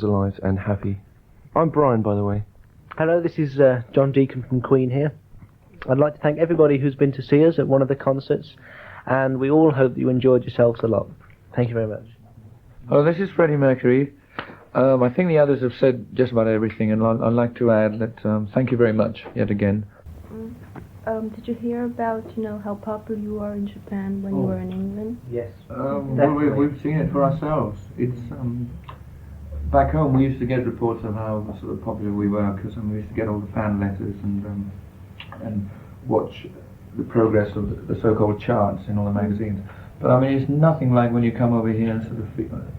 alive and happy. I'm Brian, by the way. Hello, this is John Deacon from Queen here. I'd like to thank everybody who's been to see us at one of the concerts, and we all hope that you enjoyed yourselves a lot. Thank you very much. Oh, this is Freddie Mercury. I think the others have said just about everything, and I'd like to add that thank you very much yet again. Did you hear about, how popular you are in Japan when you were in England? Yes. Well, we've seen it for ourselves. It's back home we used to get reports of how sort of popular we were, because we used to get all the fan letters and watch the progress of the so-called charts in all the magazines. But I mean, it's nothing like when you come over here and sort of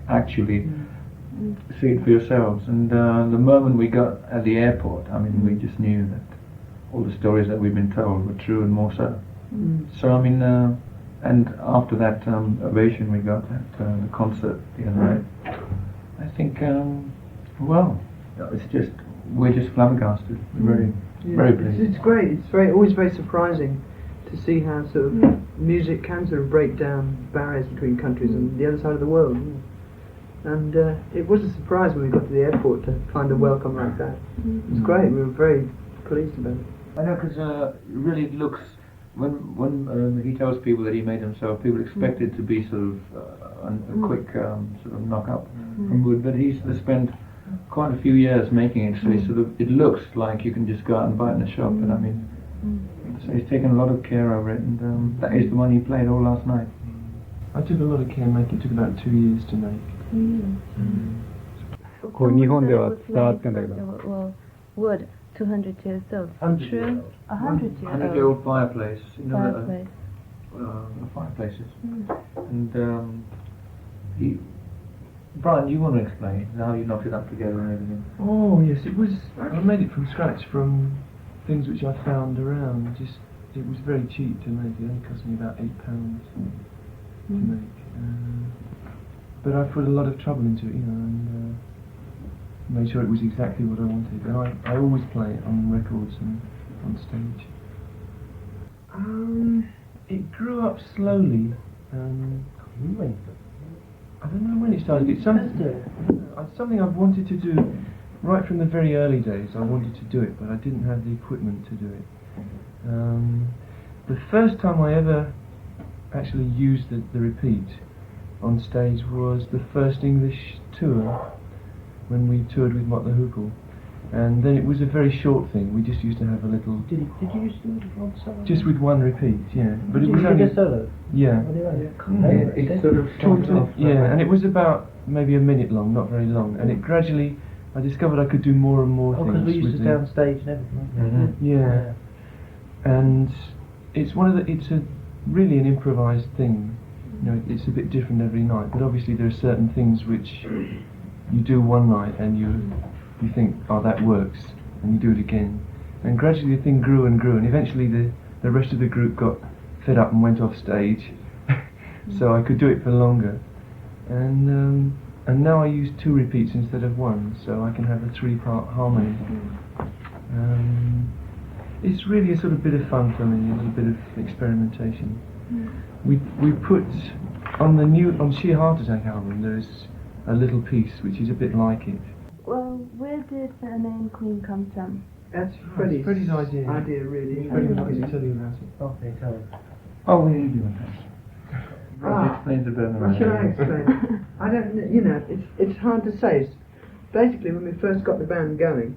actually see it for yourselves. And the moment we got at the airport, I mean, we just knew that all the stories that we've been told were true and more so. So I mean, and after that ovation we got at the concert the other night, I think, well, we're just flabbergasted. We're very pleased. It's great. It's always very surprising to see how sort of music can sort of break down barriers between countries and the other side of the world. And it was a surprise when we got to the airport to find a welcome like that. It was great. We were very pleased about it. I know, because really it looks, when he tells people that he made himself, people expect it to be sort of a quick sort of knock up from wood, but he's spent quite a few years making it, so it looks like you can just go out and buy it in a shop. But I mean, so he's taken a lot of care over it, and that is the one he played all last night. I took a lot of care to make it. It took about 2 years to make. 日本では伝わってんだけど。 Wood, 200 years old. 100 True? years old. 100 years 100-year-old fireplace, Fireplace. Fireplaces. And Brian, you want to explain how you knocked it up together and everything? Oh yes, it was. I made it from scratch from things which I found around. It was very cheap to make. It only cost me about £8 to make. But I put a lot of trouble into it, and made sure it was exactly what I wanted. And I always play it on records and on stage. It grew up slowly. I don't know when it started. It's something I've wanted to do right from the very early days. I wanted to do it, but I didn't have the equipment to do it. The first time I ever actually used the repeat on stage was the first English tour, when we toured with Mott the Hoople. And then it was a very short thing. We just used to have a little. Did you used to do it on solo? Just with one repeat, yeah. But it was only only a solo. Yeah. It sort of started off. Yeah, and it was about maybe a minute long, not very long. And it gradually, I discovered I could do more and more things. Because we used with to stay on stage and everything. Yeah. And it's really an improvised thing. It's a bit different every night. But obviously there are certain things which you do one night and you think, oh, that works, and you do it again. And gradually the thing grew and grew, and eventually the rest of the group got fed up and went off stage, so I could do it for longer. And now I use 2 repeats instead of 1, so I can have a 3-part harmony. It's really a sort of bit of fun for me, a little bit of experimentation. We put on Sheer Heart Attack album, there's a little piece which is a bit like it. Well, where did the name Queen come from? That's Freddie's idea. Really. Freddie would like to tell you about it. Okay, tell us. Oh, what are you doing that? Explain the better. What should I explain? I don't. It's hard to say. Basically, when we first got the band going,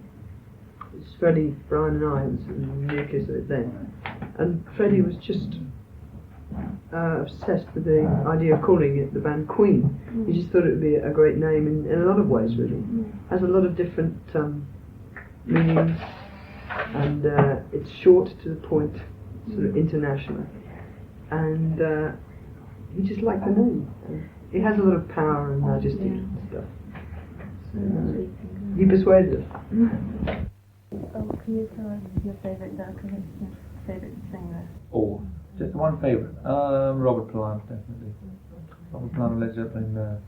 it's Freddie, Brian, and I was the nucleus of it then, and Freddie was just obsessed with the idea of calling it the band Queen. He just thought it would be a great name in a lot of ways, really. Has a lot of different meanings, and it's short to the point, sort of international. And he just liked the name. It has a lot of power and majesty and stuff. So, he persuaded us. Can you tell us your favorite vocalist, favorite singer? Oh, just one favourite. Robert Plant, definitely. Robert Plant of Led Zeppelin,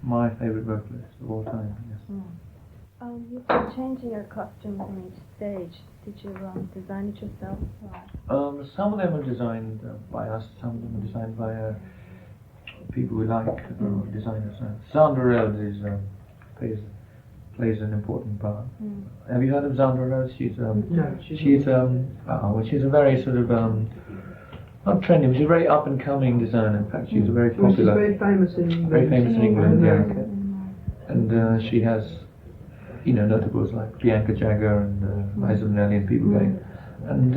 my favourite vocalist of all time, yes. You've been changing your costumes on each stage. Did you design it yourself? Some of them are designed by us, some of them are designed by people we like, designers. Sandra Rhodes pays plays an important part. Mm. Have you heard of Zandra Rose? She's No, she's she's a very sort of not trendy, but she's a very up and coming designer. In fact, she's a very Well, she's popular, very famous in England. very famous in England, and yeah. America. And she has, you know, notables like Bianca Jagger and Liza Minnelli and people like. And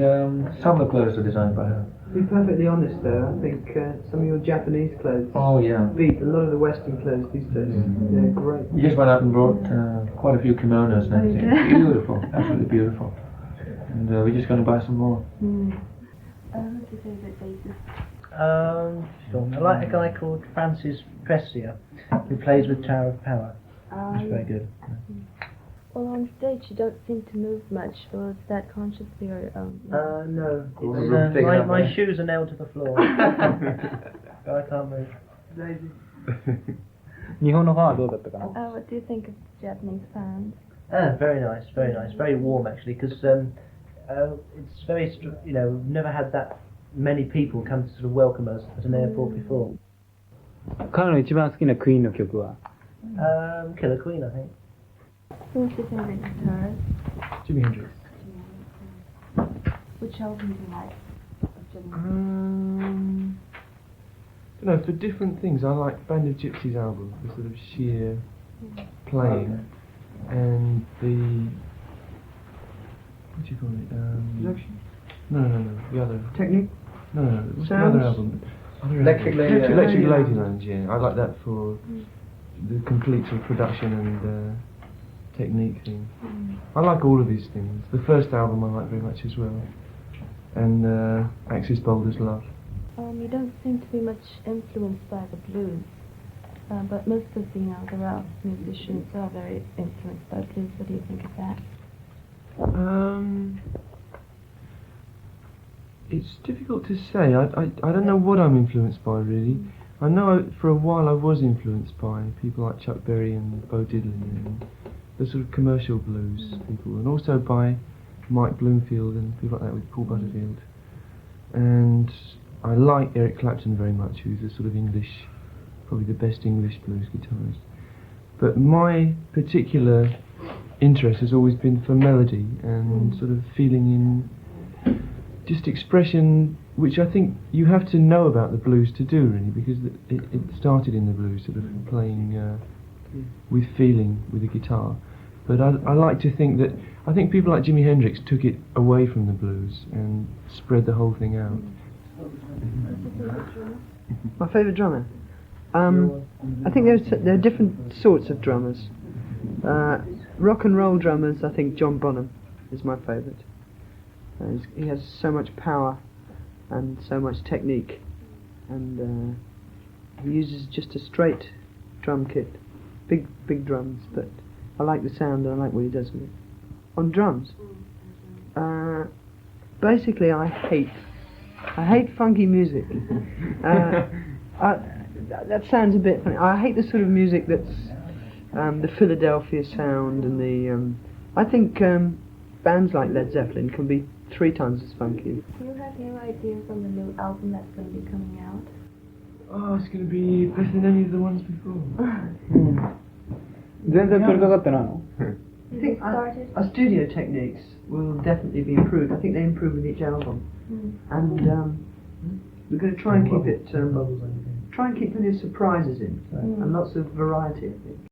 some of the clothes are designed by her. To be perfectly honest, though, I think some of your Japanese clothes Oh yeah. beat a lot of the Western clothes these days. They're great. We just went out and brought quite a few kimonos and everything. Beautiful, absolutely beautiful. And we're just going to buy some more. What's your favourite bassist? Sure. I like a guy called Francis Pressier, who plays with Tower of Power. He's very good. Well, on stage you don't seem to move much. Was that consciously or No. All the room's taken up, My eh? shoes are nailed to the floor. So I can't move. 日本のファンはどうだったかな What do you think of Japanese fans? Very nice, very nice, very warm actually, because it's very, you know, we've never had that many people come to sort of welcome us at an airport before. 彼の一番好きなクイーンの曲は Killer Queen, I think. Who's your favourite guitarist? Jimi Hendrix. Which album do you like of Jimi? You know, for different things, I like Band of Gypsy's album, the sort of sheer playing, and the what do you call it? Production? No, the other. Technique? No, what's the Sounds? other album? Electric Ladyland. Electric Ladyland, yeah. I like that for the complete sort of production and technique thing. I like all of these things. The first album I like very much as well, and Axis Boulder's Love. You don't seem to be much influenced by the blues, but most of the other musicians are very influenced by blues. What do you think of that? It's difficult to say. I don't know what I'm influenced by really. I know for a while I was influenced by people like Chuck Berry and Bo Diddley and the sort of commercial blues people, and also by Mike Bloomfield and people like that with Paul Butterfield. And I like Eric Clapton very much, who's a sort of English, probably the best English blues guitarist. But my particular interest has always been for melody and sort of feeling in just expression, which I think you have to know about the blues to do really, because it started in the blues, sort of playing with feeling with the guitar. But I like to think that, I think people like Jimi Hendrix took it away from the blues and spread the whole thing out. My favourite drummer? I think there are different sorts of drummers. Rock and roll drummers, I think John Bonham is my favourite. He has so much power and so much technique, and he uses just a straight drum kit, big drums, but I like the sound and I like what he does with it. On drums, basically I hate funky music. That sounds a bit funny. I hate the sort of music that's the Philadelphia sound and the. I think bands like Led Zeppelin can be 3 times as funky. Do you have new ideas on the new album that's going to be coming out? Oh, it's going to be better than any of the ones before. 全然取り掛かってないの I think our studio techniques will definitely be improved. I think they improve with each album, and we're going to try and keep it. Try and keep plenty of surprises in, and lots of variety. I think.